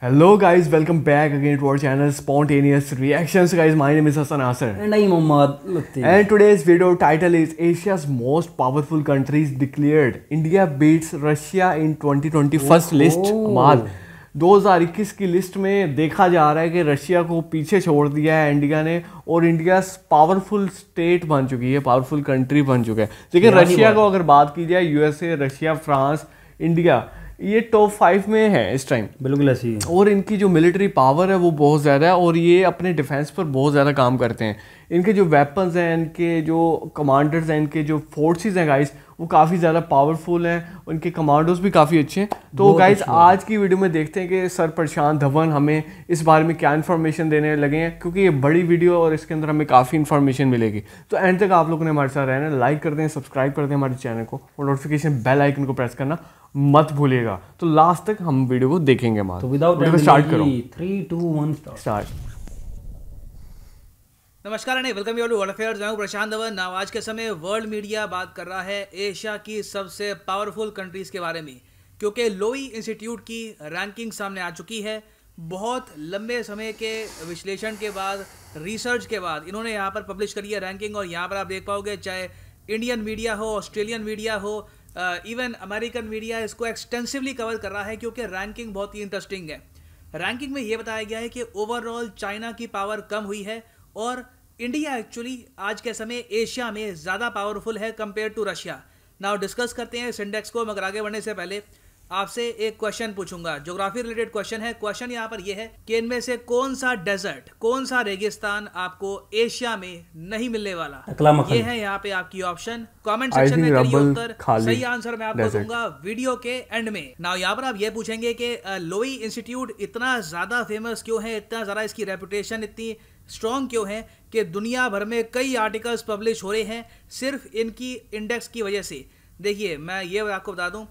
Hello guys, welcome back again to our channel Spontaneous Reactions. Guys, my name is Hassan Asar. And I'm Mohammad Latif. And today's video title is Asia's most powerful countries declared. India beats Russia in 2020 first list. कमाल 2021 की list में देखा जा रहा है कि Russia को पीछे छोड़ दिया है इंडिया ने और इंडिया पावरफुल स्टेट बन चुकी है, पावरफुल कंट्री बन चुका है। देखिए रशिया को अगर बात की जाए, यूएसए, रशिया, फ्रांस, इंडिया, ये टॉप 5 में है इस टाइम। बिल्कुल ऐसी है। और इनकी जो मिलिट्री पावर है वो बहुत ज़्यादा है और ये अपने डिफेंस पर बहुत ज़्यादा काम करते हैं। इनके जो वेपन्स हैं, इनके जो कमांडर्स हैं, इनके जो फोर्सेस हैं गाइस, वो काफ़ी ज़्यादा पावरफुल हैं। उनके कमांडोज भी काफ़ी अच्छे हैं। तो गाइस आज की वीडियो में देखते हैं कि सर प्रशांत धवन हमें इस बारे में क्या इन्फॉर्मेशन देने लगे हैं, क्योंकि ये बड़ी वीडियो और इसके अंदर हमें काफ़ी इन्फॉर्मेशन मिलेगी। तो एंड तक आप लोगों ने हमारे साथ रहना, लाइक कर दें, सब्सक्राइब कर दें हमारे चैनल को और नोटिफिकेशन बेल आइकन को प्रेस करना मत भूलिएगा। तो लास्ट तक हम वीडियो को देखेंगे। तो विदाउट स्टार्ट करो। 3 2 1 स्टार्ट। नमस्कार and welcome you to world affairs. मैं हूं प्रशांत धवन। नाउ आज के समय वर्ल्ड मीडिया बात कर रहा है एशिया की सबसे पावरफुल कंट्रीज के बारे में, क्योंकि लोई इंस्टीट्यूट की रैंकिंग सामने आ चुकी है। बहुत लंबे समय के विश्लेषण के बाद, रिसर्च के बाद इन्होंने यहाँ पर पब्लिश करी है रैंकिंग। और यहाँ पर आप देख पाओगे, चाहे इंडियन मीडिया हो, ऑस्ट्रेलियन मीडिया हो, इवन अमेरिकन मीडिया इसको एक्सटेंसिवली कवर कर रहा है, क्योंकि रैंकिंग बहुत ही इंटरेस्टिंग है। रैंकिंग में ये बताया गया है कि ओवरऑल चाइना की पावर कम हुई है और इंडिया एक्चुअली आज के समय एशिया में ज़्यादा पावरफुल है compare to Russia. Now discuss करते हैं इस इंडेक्स को, मगर आगे बढ़ने से पहले आपसे एक क्वेश्चन पूछूंगा, ज्योग्राफी रिलेटेड क्वेश्चन है। क्वेश्चन यहाँ पर यह है कि इनमें से कौन सा डेजर्ट, कौन सा रेगिस्तान आपको एशिया में नहीं मिलने वाला। ये है यहाँ पे आपकी ऑप्शन। कमेंट सेक्शन में करिए उत्तर, सही आंसर मैं आपको दूंगा वीडियो के एंड में। नाउ यहाँ पर आप ये पूछेंगे कि लोई इंस्टीट्यूट इतना ज्यादा फेमस क्यों है, इतना ज्यादा इसकी रेपुटेशन इतनी स्ट्रॉन्ग क्यों है कि दुनिया भर में कई आर्टिकल्स पब्लिश हो रहे हैं सिर्फ इनकी इंडेक्स की वजह से। देखिए मैं ये आपको बता दूं,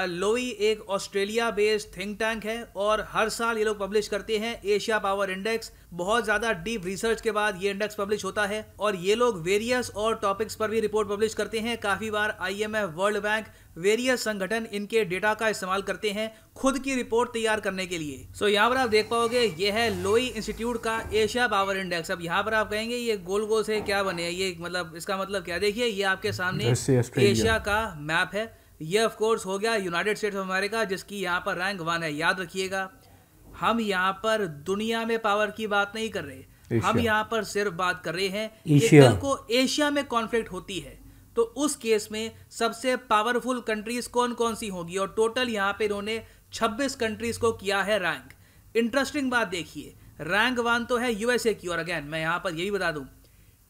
लोई एक ऑस्ट्रेलिया बेस्ड थिंक टैंक है और हर साल ये लोग पब्लिश करते हैं एशिया पावर इंडेक्स। बहुत ज़्यादा डीप रिसर्च के बाद ये इंडेक्स पब्लिश होता है और ये लोग वेरियस और टॉपिक्स पर भी रिपोर्ट पब्लिश करते हैं। काफ़ी बार IMF, वर्ल्ड बैंक, वेरियस संगठन इनके डेटा का इस्तेमाल करते हैं खुद की रिपोर्ट तैयार करने के लिए। सो यहाँ पर आप देख पाओगे, ये है लोई इंस्टीट्यूट का एशिया पावर इंडेक्स। अब यहाँ पर आप कहेंगे ये गोल गोल से क्या बने, ये मतलब इसका मतलब क्या। देखिए ये आपके सामने एशिया का मैप है। ये ऑफ कोर्स हो गया यूनाइटेड स्टेट्स ऑफ अमेरिका, जिसकी यहाँ पर रैंक 1 है। याद रखिएगा, हम यहाँ पर दुनिया में पावर की बात नहीं कर रहे, हम यहाँ पर सिर्फ बात कर रहे हैं कि कल को एशिया में कॉन्फ्लिक्ट होती है तो उस केस में सबसे पावरफुल कंट्रीज कौन कौन सी होगी। और टोटल यहाँ पे इन्होंने 26 कंट्रीज को किया है रैंक। इंटरेस्टिंग बात देखिए, रैंक 1 तो है यूएसए की। और अगेन मैं यहाँ पर यही बता दूं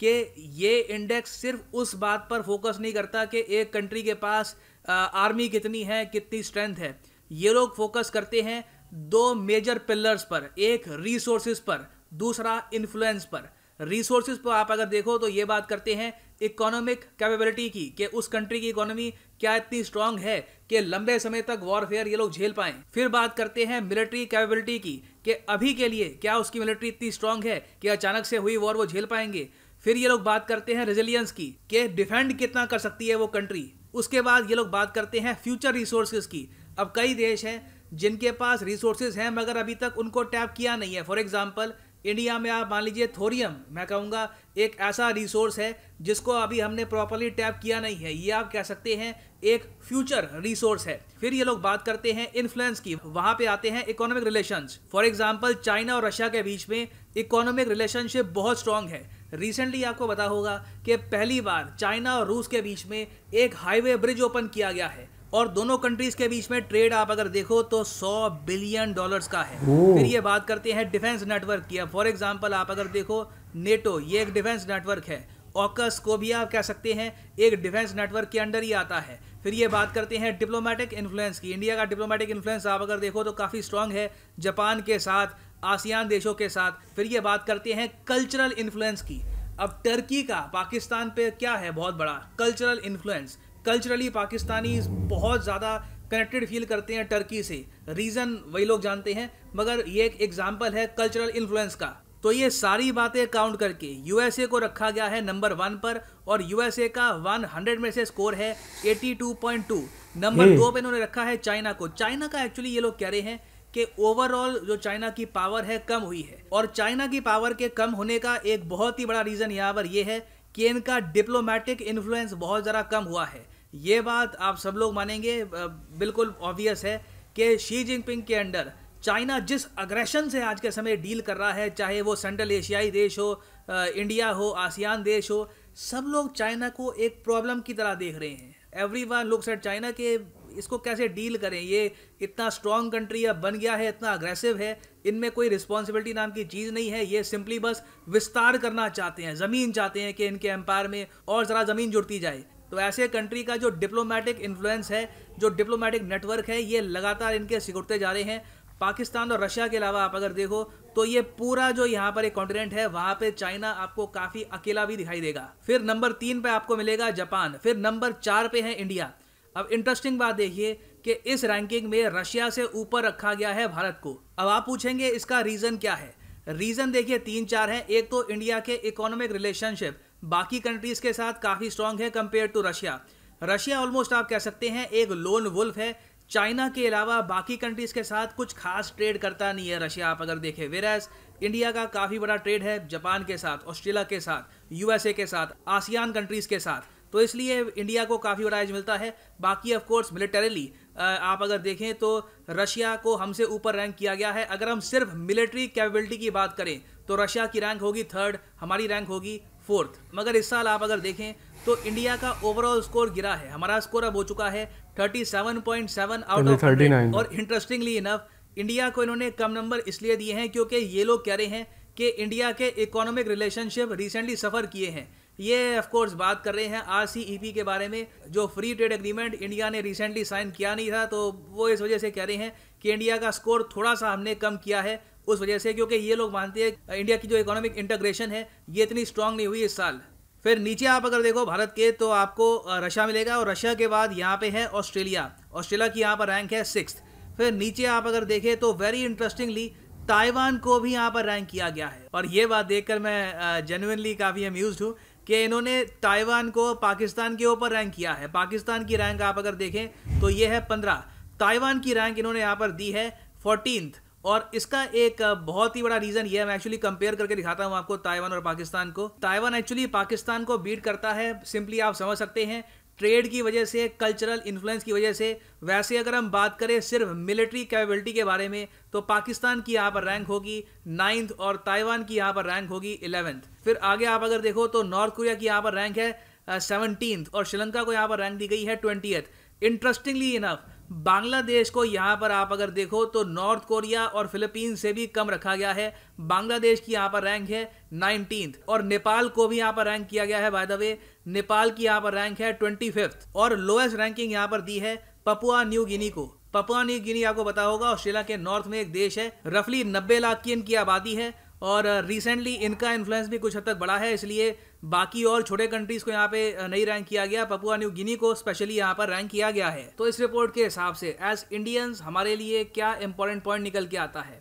कि ये इंडेक्स सिर्फ उस बात पर फोकस नहीं करता कि एक कंट्री के पास आर्मी कितनी है, कितनी स्ट्रेंथ है। ये लोग फोकस करते हैं 2 मेजर पिलर्स पर, एक रिसोर्सेज पर, दूसरा इन्फ्लुएंस पर। रिसोर्सेज पर आप अगर देखो तो ये बात करते हैं इकोनॉमिक कैपेबिलिटी की, कि उस कंट्री की इकोनॉमी क्या इतनी स्ट्रांग है कि लंबे समय तक वॉरफेयर ये लोग झेल पाएं। फिर बात करते हैं मिलिट्री कैपेबिलिटी की, कि अभी के लिए क्या उसकी मिलिट्री इतनी स्ट्रांग है कि अचानक से हुई वॉर वो झेल पाएंगे। फिर ये लोग बात करते हैं रेजिलियंस की, कि डिफेंड कितना कर सकती है वो कंट्री। उसके बाद ये लोग बात करते हैं फ्यूचर रिसोर्सेज की। अब कई देश हैं जिनके पास रिसोर्सेज हैं मगर अभी तक उनको टैप किया नहीं है। फॉर एग्जांपल इंडिया में आप मान लीजिए थोरियम, मैं कहूँगा एक ऐसा रिसोर्स है जिसको अभी हमने प्रॉपर्ली टैप किया नहीं है। ये आप कह सकते हैं एक फ्यूचर रिसोर्स है। फिर ये लोग बात करते हैं इन्फ्लुएंस की, वहां पे आते हैं economic relations. For example China और रशिया के बीच में इकोनॉमिक रिलेशनशिप बहुत स्ट्रांग है। रिसेंटली आपको पता होगा कि पहली बार चाइना और रूस के बीच में एक हाईवे ब्रिज ओपन किया गया है और दोनों कंट्रीज के बीच में ट्रेड आप अगर देखो तो $100 बिलियन का है। फिर ये बात करते हैं डिफेंस नेटवर्क की। फॉर एग्जांपल आप अगर देखो नेटो, ये एक डिफेंस नेटवर्क है। ऑकस को भी आप कह सकते हैं एक डिफेंस नेटवर्क के अंडर ही आता है। फिर ये बात करते हैं डिप्लोमेटिक इन्फ्लुएंस की। इंडिया का डिप्लोमेटिक इन्फ्लुएंस आप अगर देखो तो काफ़ी स्ट्रांग है जापान के साथ, आसियान देशों के साथ। फिर ये बात करते हैं कल्चरल इन्फ्लुएंस की। अब टर्की का पाकिस्तान पे क्या है बहुत बड़ा कल्चरल इन्फ्लुएंस। कल्चरली पाकिस्तानी बहुत ज़्यादा कनेक्टेड फील करते हैं टर्की से। रीज़न वही लोग जानते हैं, मगर ये एक एग्जाम्पल है कल्चरल इन्फ्लुएंस का। तो ये सारी बातें काउंट करके यूएसए को रखा गया है नंबर 1 पर और यूएसए का 100 में से स्कोर है 82.2। नंबर 2 पे इन्होंने रखा है चाइना को। चाइना का एक्चुअली ये लोग कह रहे हैं कि ओवरऑल जो चाइना की पावर है कम हुई है, और चाइना की पावर के कम होने का एक बहुत ही बड़ा रीज़न यहाँ पर यह है कि इनका डिप्लोमेटिक इन्फ्लुएंस बहुत ज़्यादा कम हुआ है। ये बात आप सब लोग मानेंगे, बिल्कुल ऑब्वियस है कि शी जिनपिंग के अंडर चाइना जिस अग्रेशन से आज के समय डील कर रहा है, चाहे वो सेंट्रल एशियाई देश हो, इंडिया हो, आसियान देश हो, सब लोग चाइना को एक प्रॉब्लम की तरह देख रहे हैं। एवरीवन लुक्स एट चाइना के इसको कैसे डील करें, ये इतना स्ट्रॉन्ग कंट्री अब बन गया है, इतना अग्रेसिव है, इनमें कोई रिस्पॉन्सिबिलिटी नाम की चीज़ नहीं है, ये सिंपली बस विस्तार करना चाहते हैं, ज़मीन चाहते हैं कि इनके एम्पायर में और ज़रा ज़मीन जुड़ती जाए। तो ऐसे कंट्री का जो डिप्लोमेटिक इन्फ्लुएंस है, जो डिप्लोमेटिक नेटवर्क है, ये लगातार इनके सिकुड़ते जा रहे हैं। पाकिस्तान और रशिया के अलावा आप अगर देखो तो ये पूरा जो यहाँ पर एक कॉन्टिनेंट है, वहाँ पे चाइना आपको काफ़ी अकेला भी दिखाई देगा। फिर नंबर 3 पे आपको मिलेगा जापान, फिर नंबर 4 पे है इंडिया। अब इंटरेस्टिंग बात देखिए कि इस रैंकिंग में रशिया से ऊपर रखा गया है भारत को। अब आप पूछेंगे इसका रीज़न क्या है? रीज़न देखिए 3-4 हैं। एक तो इंडिया के इकोनॉमिक रिलेशनशिप बाकी कंट्रीज़ के साथ काफ़ी स्ट्रॉन्ग है compare to Russia. Russia almost आप कह सकते हैं एक लोन वुल्फ है, चाइना के अलावा बाकी कंट्रीज़ के साथ कुछ खास ट्रेड करता नहीं है रशिया, आप अगर देखें। वेराज इंडिया का काफ़ी बड़ा ट्रेड है जापान के साथ, ऑस्ट्रेलिया के साथ, यूएसए के साथ, आसियान कंट्रीज़ के साथ, तो इसलिए इंडिया को काफ़ी बड़ा एज मिलता है। बाकी ऑफ कोर्स मिलिटरीली आप अगर देखें तो रशिया को हमसे ऊपर रैंक किया गया है। अगर हम सिर्फ मिलिट्री कैपेबिलिटी की बात करें तो रशिया की रैंक होगी 3rd, हमारी रैंक होगी 4th। मगर इस साल आप अगर देखें तो इंडिया का ओवरऑल स्कोर गिरा है, हमारा स्कोर अब हो चुका है 37.7 आउट ऑफ 100। और इंटरेस्टिंगली इनफ इंडिया को इन्होंने कम नंबर इसलिए दिए हैं क्योंकि ये लोग कह रहे हैं कि इंडिया के इकोनॉमिक रिलेशनशिप रिसेंटली सफ़र किए हैं। ये ऑफ कोर्स बात कर रहे हैं RCEP के बारे में, जो फ्री ट्रेड एग्रीमेंट इंडिया ने रिसेंटली साइन किया नहीं था, तो वो इस वजह से कह रहे हैं कि इंडिया का स्कोर थोड़ा सा हमने कम किया है उस वजह से, क्योंकि ये लोग मानते हैं इंडिया की जो इकोनॉमिक इंटीग्रेशन है ये इतनी स्ट्रांग नहीं हुई इस साल। फिर नीचे आप अगर देखो भारत के तो आपको रशिया मिलेगा, और रशिया के बाद यहाँ पे है ऑस्ट्रेलिया। ऑस्ट्रेलिया की यहाँ पर रैंक है 6th। फिर नीचे आप अगर देखें तो वेरी इंटरेस्टिंगली ताइवान को भी यहाँ पर रैंक किया गया है, और ये बात देखकर मैं जेन्युइनली काफ़ी अम्यूज्ड हूँ कि इन्होंने ताइवान को पाकिस्तान के ऊपर रैंक किया है। पाकिस्तान की रैंक आप अगर देखें तो ये है 15, ताइवान की रैंक इन्होंने यहाँ पर दी है 14th। और इसका एक बहुत ही बड़ा रीज़न ये है, मैं एक्चुअली कंपेयर करके दिखाता हूँ आपको ताइवान और पाकिस्तान को। ताइवान एक्चुअली पाकिस्तान को बीट करता है, सिंपली आप समझ सकते हैं ट्रेड की वजह से, कल्चरल इन्फ्लुएंस की वजह से। वैसे अगर हम बात करें सिर्फ मिलिट्री कैपेबिलिटी के बारे में तो पाकिस्तान की यहाँ पर रैंक होगी 9th और ताइवान की यहाँ पर रैंक होगी 11th। फिर आगे आप अगर देखो तो नॉर्थ कोरिया की यहाँ पर रैंक है 17th और श्रीलंका को यहाँ पर रैंक दी गई है 20th। इंटरेस्टिंगली इनफ बांग्लादेश को यहाँ पर आप अगर देखो तो नॉर्थ कोरिया और फिलीपीन से भी कम रखा गया है। बांग्लादेश की यहाँ पर रैंक है 19th, और नेपाल को भी यहाँ पर रैंक किया गया है। बाय द वे नेपाल की यहाँ पर रैंक है 25th, और लोएस्ट रैंकिंग यहाँ पर दी है पपुआ न्यू गिनी को। पपुआ न्यू गिनी आपको पता होगा ऑस्ट्रेलिया के नॉर्थ में एक देश है, रफली 90 लाख की इनकी आबादी है, और रिसेंटली इनका इन्फ्लुएंस भी कुछ हद तक बढ़ा है, इसलिए बाकी और छोटे कंट्रीज को यहाँ पे नहीं रैंक किया गया, पपुआ न्यू गिनी को स्पेशली यहाँ पर रैंक किया गया है। तो इस रिपोर्ट के हिसाब से एज इंडियंस हमारे लिए क्या इंपॉर्टेंट पॉइंट निकल के आता है?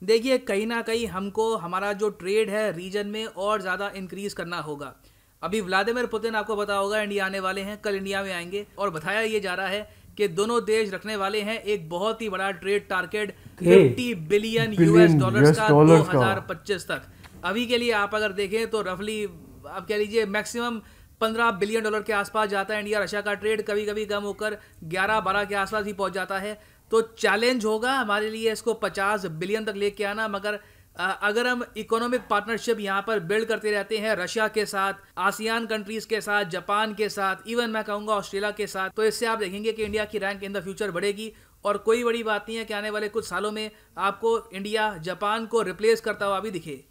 देखिए, कहीं ना कहीं हमको हमारा जो ट्रेड है रीजन में और ज़्यादा इंक्रीज करना होगा। अभी व्लादिमीर पुतिन आपको पता होगा इंडिया आने वाले हैं, कल इंडिया में आएंगे, और बताया ये जा रहा है कि दोनों देश रखने वाले हैं एक बहुत ही बड़ा trade target 50 billion US dollars का 2025 तक। अभी के लिए आप अगर देखें तो रफली आप कह लीजिए मैक्सिमम 15 बिलियन डॉलर के आसपास जाता है इंडिया रशिया का ट्रेड, कभी कभी कम होकर 11-12 के आसपास ही पहुंच जाता है। तो चैलेंज होगा हमारे लिए इसको 50 बिलियन तक लेके आना। मगर अगर हम इकोनॉमिक पार्टनरशिप यहाँ पर बिल्ड करते रहते हैं रशिया के साथ, आसियान कंट्रीज के साथ, जापान के साथ, इवन मैं कहूँगा ऑस्ट्रेलिया के साथ, तो इससे आप देखेंगे कि इंडिया की रैंक इन द फ्यूचर बढ़ेगी। और कोई बड़ी बात नहीं है कि आने वाले कुछ सालों में आपको इंडिया जापान को रिप्लेस करता हुआ भी दिखे।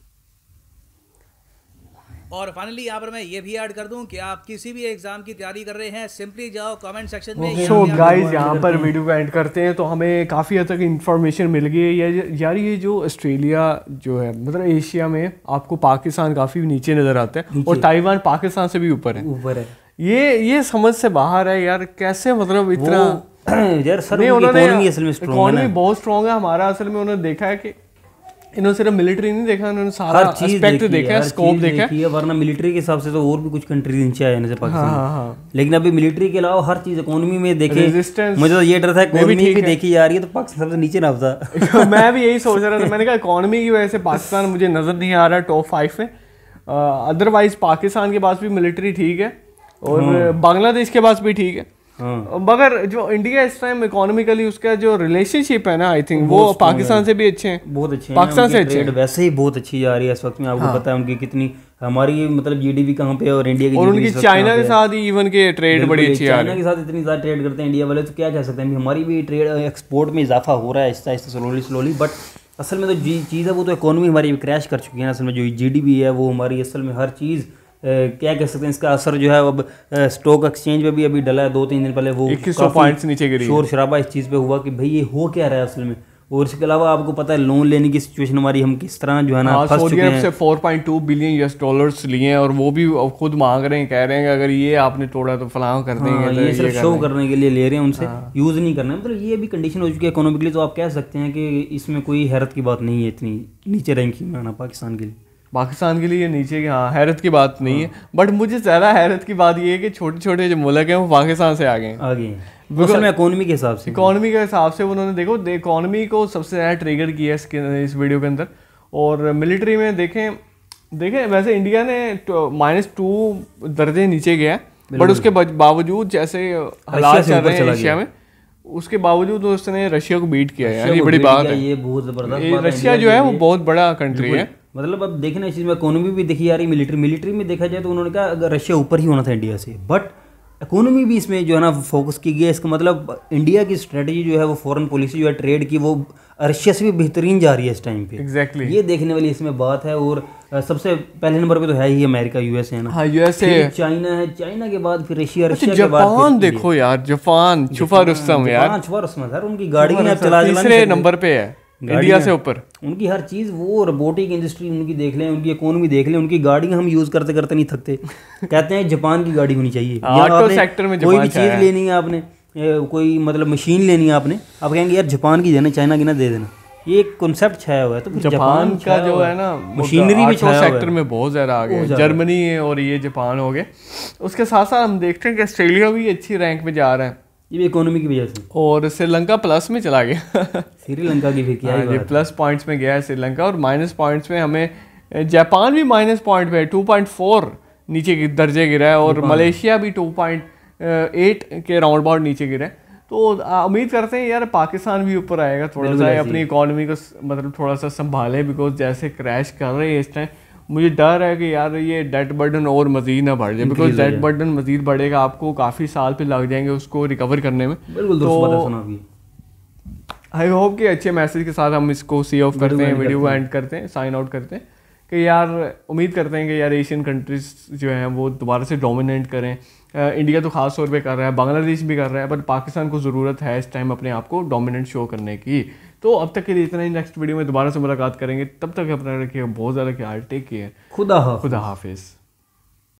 और फाइनली यहाँ पर मैं ये भी ऐड कर दूं कि आप किसी भी एग्जाम की तैयारी कर रहे हैं, सिंपली जाओ कमेंट सेक्शन में। सो गाइस यहाँ पर वीडियो को एंड करते हैं। तो हमें काफ़ी हद तक इन्फॉर्मेशन मिल गई है यार। ये जो ऑस्ट्रेलिया जो है, मतलब एशिया में आपको पाकिस्तान काफ़ी नीचे नज़र आता है, और ताइवान पाकिस्तान से भी ऊपर है। ये समझ से बाहर है यार, कैसे मतलब इतना यार सर, इकोनॉमी असल में स्ट्रांग है, इकोनॉमी बहुत स्ट्रांग है। हमारा असल में उन्होंने देखा है कि इन्होंने सिर्फ मिलिट्री नहीं देखा, इन्होंने सारा हर चीज एस्पेक्ट देखी देखा है, हर स्कोप चीज देखा देखी है, वरना मिलिट्री के हिसाब से तो और भी कुछ कंट्रीज नीचे आए जैसे पाकिस्तान। हाँ। लेकिन अभी मिलिट्री के अलावा हर चीज इकोनॉमी में देखे, Resistance मुझे तो ये डर था इकोनॉमी ठीक भी है। देखी जा रही है तो पाकिस्तान सबसे नीचे ना होता। मैं भी यही सोच रहा था, मैंने कहा इकोनॉमी की वजह से पाकिस्तान मुझे नजर नहीं आ रहा टॉप 5 में। अदरवाइज पाकिस्तान के पास भी मिलिट्री ठीक है और बांग्लादेश के पास भी ठीक है। हाँ। मगर जो इंडिया इस टाइम इकोनॉमिकली उसका जो रिलेशनशिप है ना, आई थिंक वो पाकिस्तान से भी अच्छे हैं, बहुत अच्छे हैं, पाकिस्तान से उनकी अच्छे ट्रेड वैसे ही बहुत अच्छी जा रही है इस वक्त में। आपको पता है उनकी कितनी, हमारी मतलब जीडीपी कहाँ पे है और इंडिया की और GDP उनकी इस वक्त चाइना कहाँ के पे है। साथ ही इवन के ट्रेड बड़ी बिल्कुल, अच्छी आ रही चाइना है। के साथ इतनी ज़्यादा ट्रेड करते हैं इंडिया वाले, तो क्या कह सकते हैं, हमारी भी ट्रेड एक्सपोर्ट में इजाफा हो रहा है आहिस्ता आहिस्ता, स्लोली। बट असल में तो चीज़ है वो तो इकोनॉमी हमारी क्रैश कर चुकी है ना। असल में जो जीडीपी है वो हमारी असल में हर चीज़ क्या कह सकते हैं, इसका असर जो है अब स्टॉक एक्सचेंज पे भी अभी डला है। 2-3 दिन पहले वो 2100 पॉइंट्स नीचे गिरी। शोर शराबा इस चीज़ पे हुआ कि भाई ये हो क्या रहा है असल में। और इसके अलावा आपको पता है लोन लेने की सिचुएशन हमारी, हम किस तरह जो है ना फंस सऊदी चुके अरब हैं। से 4.2 बिलियन यूएस डॉलर्स लिए हैं और वो भी अब खुद मांग रहे हैं, कह रहे हैं कि अगर ये आपने तोड़ा तो फलां कर देंगे। हाँ, तो ये सिर्फ कर शो देंगे। करने के लिए ले रहे हैं, उनसे यूज़ नहीं करना है। मतलब ये भी कंडीशन हो चुकी है इकोनॉमिकली, तो आप कह सकते हैं कि इसमें कोई हैरत की बात नहीं है इतनी नीचे रैंकिंग में आना पाकिस्तान के लिए। पाकिस्तान के लिए नीचे की हाँ हैरत की बात नहीं है, बट मुझे ज़्यादा हैरत की बात ये है कि छोटे छोटे जो मुल्क हैं वो पाकिस्तान से आगे हैं। आगे हैं असल में इकोनॉमी के हिसाब से। इकोनॉमी के हिसाब से उन्होंने देखो इकोनॉमी को सबसे ज़्यादा ट्रिगर किया है इस वीडियो के अंदर। और मिलिट्री में देखें वैसे इंडिया ने -2 दर्जे नीचे गया है, बट उसके बावजूद जैसे हालात चल रहे हैं एशिया में, उसके बावजूद उसने रशिया को बीट किया है। ये बड़ी बात है, ये बहुत जबरदस्त बात है। रशिया जो है वो बहुत बड़ा कंट्री है। मतलब अब देखना इस चीज़ में इकोनॉमी भी देखी जा रही है, मिलिट्री में देखा जाए तो उन्होंने कहा अगर रशिया ऊपर ही होना था इंडिया से, बट इकोनॉमी भी इसमें जो है ना फोकस की गई है। इसका मतलब इंडिया की स्ट्रेटजी जो है वो फॉरेन पॉलिसी जो है ट्रेड की, वो रशिया से भी बेहतरीन जा रही है इस टाइम पे। एग्जैक्टली ये देखने वाली इसमें बात है। और सबसे पहले नंबर पे तो है ही अमेरिका, यूएस है ना। हाँ यूएसए, चाइना है, चाइना के बाद फिर रशिया, अच्छा रशिया के बाद जापान देखो यार, जापान छुपा रुस्तम यार, छुपा रुस्तम सर, उनकी गाड़ी नहीं आप चला तीसरे नंबर पे है इंडिया से ऊपर। उनकी हर चीज़, वो रोबोटिक इंडस्ट्री उनकी देख लें, उनकी इकोनॉमी देख लें, उनकी गाड़ियाँ हम यूज़ करते करते नहीं थकते। कहते हैं जापान की गाड़ी होनी चाहिए। ऑटो सेक्टर में कोई भी चीज़ लेनी है आपने, कोई मतलब मशीन लेनी है आपने, आप कहेंगे यार जापान की देना, चाइना की ना दे देना। ये एक कॉन्सेप्ट छाया हुआ है। तो फिर जापान का जो है ना मशीनरी भी छाया हुआ है, सेक्टर में बहुत ज़्यादा आ गया, जर्मनी और ये जापान हो गए। उसके साथ साथ हम देखते हैं कि ऑस्ट्रेलिया भी अच्छी रैंक में जा रहा है, ये भी इकोनॉमी की वजह से। और श्रीलंका प्लस में चला गया। श्रीलंका की फिर क्या है, ये प्लस पॉइंट्स में गया है श्रीलंका, और माइनस पॉइंट्स में हमें जापान भी माइनस पॉइंट पे 2.4 नीचे की दर्जे गिरा है, और मलेशिया भी 2.8 के राउंड अबाउट नीचे गिरा है। तो उम्मीद करते हैं यार पाकिस्तान भी ऊपर आएगा, थोड़ा सा अपनी इकोनॉमी को मतलब थोड़ा सा संभाले, बिकॉज जैसे क्रैश कर रहे हैं इस टाइम, मुझे डर है कि यार ये डेट बर्डन और मजीद ना बढ़ जाए, बिकॉज डेट बर्डन मजीद बढ़ेगा, आपको काफ़ी साल पे लग जाएंगे उसको रिकवर करने में। बिल्कुल तो आई होप कि अच्छे मैसेज के साथ हम इसको सी ऑफ करते हैं, वीडियो को एंड करते हैं, साइन आउट करते हैं कि यार उम्मीद करते हैं कि यार एशियन कंट्रीज जो हैं वो दोबारा से डोमिनेट करें। इंडिया तो खास तौर पे कर रहा है, बांग्लादेश भी कर रहा है, पर पाकिस्तान को ज़रूरत है इस टाइम अपने आप को डोमिनेंट शो करने की। तो अब तक के लिए इतना ही, नेक्स्ट वीडियो में दोबारा से मुलाकात करेंगे, तब तक अपना रखिएगा बहुत ज़्यादा ख्याल, टेक केयर, खुदा हाफिज़।